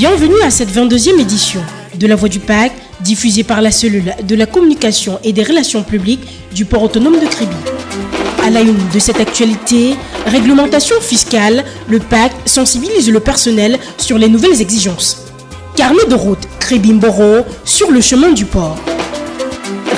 Bienvenue à cette 22e édition de La Voix du PAC, diffusée par la cellule de la communication et des relations publiques du port autonome de Kribi. À la une de cette actualité, réglementation fiscale, le PAC sensibilise le personnel sur les nouvelles exigences. Carnet de route Kribi-Mboro sur le chemin du port.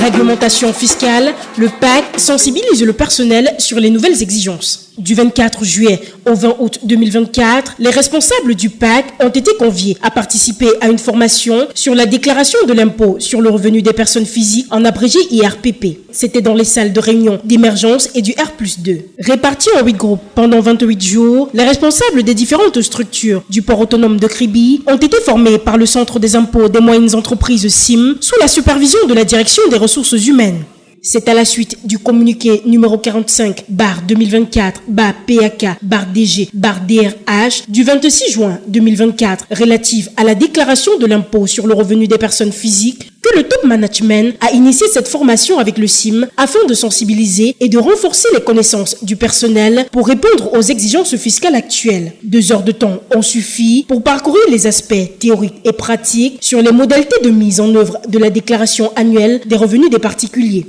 Réglementation fiscale, le PAC sensibilise le personnel sur les nouvelles exigences. Du 24 juillet au 20 août 2024, les responsables du PAC ont été conviés à participer à une formation sur la déclaration de l'impôt sur le revenu des personnes physiques, en abrégé IRPP. C'était dans les salles de réunion d'Émergence et du R+2. Répartis en 8 groupes pendant 28 jours, les responsables des différentes structures du port autonome de Kribi ont été formés par le Centre des impôts des moyennes entreprises CIM sous la supervision de la Direction des ressources humaines. C'est à la suite du communiqué numéro 45/2024/PAK/DG/DRH du 26 juin 2024 relative à la déclaration de l'impôt sur le revenu des personnes physiques que le top management a initié cette formation avec le CIM afin de sensibiliser et de renforcer les connaissances du personnel pour répondre aux exigences fiscales actuelles. 2 heures de temps ont suffi pour parcourir les aspects théoriques et pratiques sur les modalités de mise en œuvre de la déclaration annuelle des revenus des particuliers.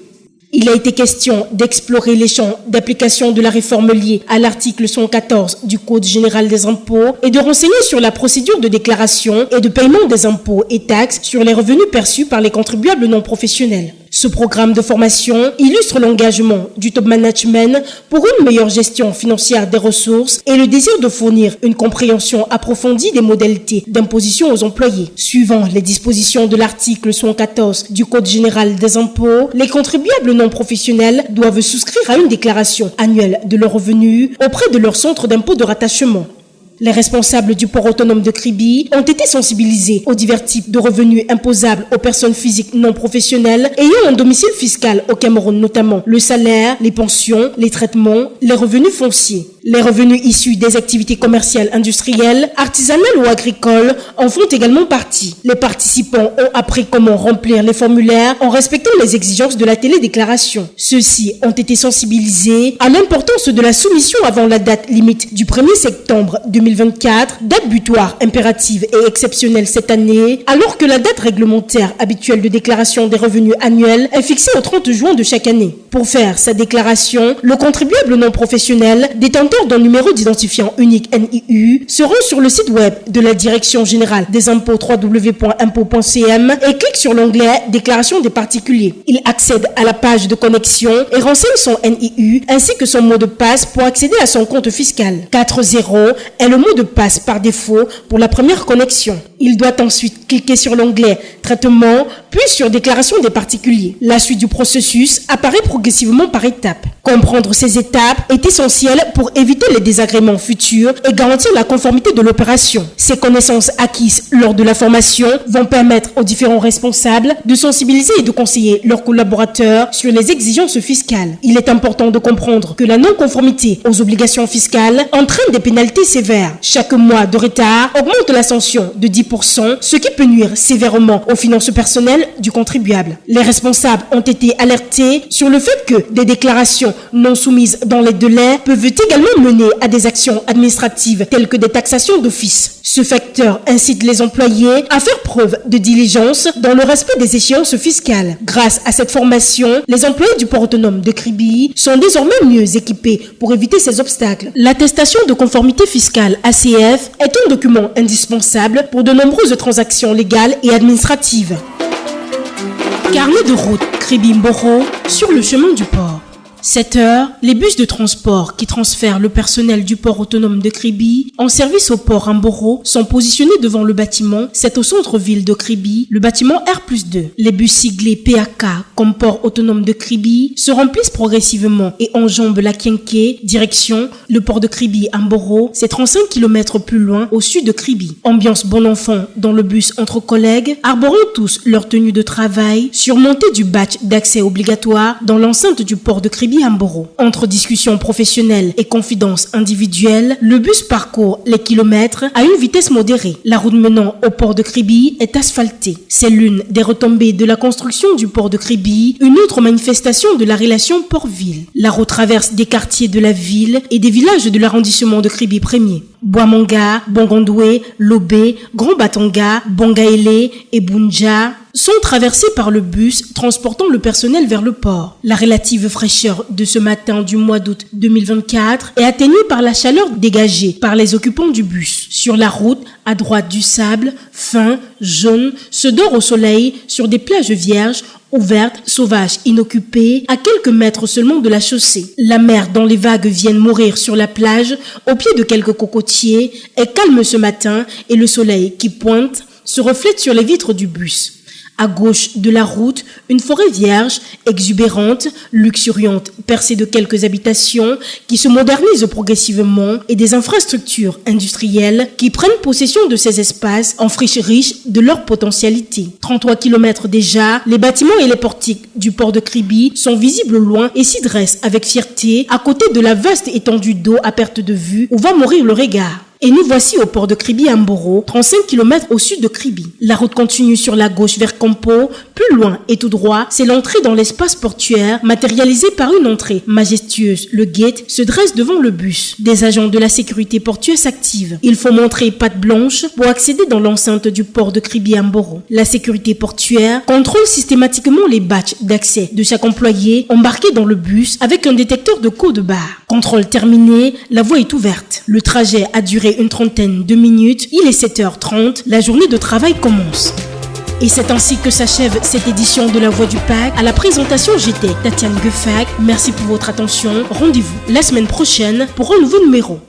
Il a été question d'explorer les champs d'application de la réforme liée à l'article 114 du Code général des impôts et de renseigner sur la procédure de déclaration et de paiement des impôts et taxes sur les revenus perçus par les contribuables non professionnels. Ce programme de formation illustre l'engagement du top management pour une meilleure gestion financière des ressources et le désir de fournir une compréhension approfondie des modalités d'imposition aux employés. Suivant les dispositions de l'article 114 du Code général des impôts, les contribuables non professionnels doivent souscrire à une déclaration annuelle de leurs revenus auprès de leur centre d'impôt de rattachement. Les responsables du port autonome de Kribi ont été sensibilisés aux divers types de revenus imposables aux personnes physiques non professionnelles ayant un domicile fiscal au Cameroun, notamment le salaire, les pensions, les traitements, les revenus fonciers. Les revenus issus des activités commerciales, industrielles, artisanales ou agricoles en font également partie. Les participants ont appris comment remplir les formulaires en respectant les exigences de la télédéclaration. Ceux-ci ont été sensibilisés à l'importance de la soumission avant la date limite du 1er septembre 2024, date butoir impérative et exceptionnelle cette année, alors que la date réglementaire habituelle de déclaration des revenus annuels est fixée au 30 juin de chaque année. Pour faire sa déclaration, le contribuable non professionnel détenteur d'un numéro d'identifiant unique NIU se rend sur le site web de la Direction générale des impôts www.impôts.cm et clique sur l'onglet Déclaration des particuliers. Il accède à la page de connexion et renseigne son NIU ainsi que son mot de passe pour accéder à son compte fiscal. 40 est le mot de passe par défaut pour la première connexion. Il doit ensuite cliquer sur l'onglet Traitement, puis sur Déclaration des particuliers. La suite du processus apparaît progressivement par étapes. Comprendre ces étapes est essentiel pour éviter les désagréments futurs et garantir la conformité de l'opération. Ces connaissances acquises lors de la formation vont permettre aux différents responsables de sensibiliser et de conseiller leurs collaborateurs sur les exigences fiscales. Il est important de comprendre que la non-conformité aux obligations fiscales entraîne des pénalités sévères. Chaque mois de retard augmente la sanction de 10%, ce qui peut nuire sévèrement aux finances personnelles du contribuable. Les responsables ont été alertés sur le fait que des déclarations non soumises dans les délais peuvent également mener à des actions administratives telles que des taxations d'office. Ce facteur incite les employés à faire preuve de diligence dans le respect des échéances fiscales. Grâce à cette formation, les employés du port autonome de Kribi sont désormais mieux équipés pour éviter ces obstacles. L'attestation de conformité fiscale ACF est un document indispensable pour de nombreuses transactions légales et administratives. Carnet de route Kribi-Mboro sur le chemin du port. 7 heures, les bus de transport qui transfèrent le personnel du port autonome de Kribi en service au port Mboro sont positionnés devant le bâtiment. C'est au centre-ville de Kribi, le bâtiment R+2. Les bus siglés PAK comme port autonome de Kribi se remplissent progressivement et enjambent la Kienké, direction le port de Kribi Mboro. C'est 35 km plus loin au sud de Kribi. Ambiance bon enfant dans le bus entre collègues, arborant tous leur tenue de travail, surmontée du badge d'accès obligatoire dans l'enceinte du port de Kribi Kribi-Amboro. Entre discussions professionnelles et confidences individuelles, le bus parcourt les kilomètres à une vitesse modérée. La route menant au port de Kribi est asphaltée. C'est l'une des retombées de la construction du port de Kribi, une autre manifestation de la relation port-ville. La route traverse des quartiers de la ville et des villages de l'arrondissement de Kribi premier. Boamanga, Bongondoué, Lobé, Grand Batanga, Bongaele et Bunja sont traversés par le bus transportant le personnel vers le port. La relative fraîcheur de ce matin du mois d'août 2024 est atténuée par la chaleur dégagée par les occupants du bus. Sur la route, à droite du sable, fin, jaune, se dort au soleil sur des plages vierges, ouvertes, sauvages, inoccupées, à quelques mètres seulement de la chaussée. La mer dont les vagues viennent mourir sur la plage, au pied de quelques cocotiers, est calme ce matin et le soleil qui pointe se reflète sur les vitres du bus. À gauche de la route, une forêt vierge, exubérante, luxuriante, percée de quelques habitations qui se modernisent progressivement et des infrastructures industrielles qui prennent possession de ces espaces en friche riche de leur potentialité. 33 km déjà, les bâtiments et les portiques du port de Kribi sont visibles au loin et s'y dressent avec fierté à côté de la vaste étendue d'eau à perte de vue où va mourir le regard. Et nous voici au port de Kribi-Amboro, 35 km au sud de Kribi. La route continue sur la gauche vers Kampo. Plus loin et tout droit, c'est l'entrée dans l'espace portuaire, matérialisée par une entrée majestueuse. Le gate se dresse devant le bus. Des agents de la sécurité portuaire s'activent. Il faut montrer patte blanche pour accéder dans l'enceinte du port de Kribi-Amboro. La sécurité portuaire contrôle systématiquement les badges d'accès de chaque employé embarqué dans le bus avec un détecteur de code barre. Contrôle terminé, la voie est ouverte. Le trajet a duré une trentaine de minutes. Il est 7h30. La journée de travail commence. Et c'est ainsi que s'achève cette édition de La Voix du Pac. À la présentation, j'étais Tatiane Gueffac. Merci pour votre attention. Rendez-vous la semaine prochaine pour un nouveau numéro.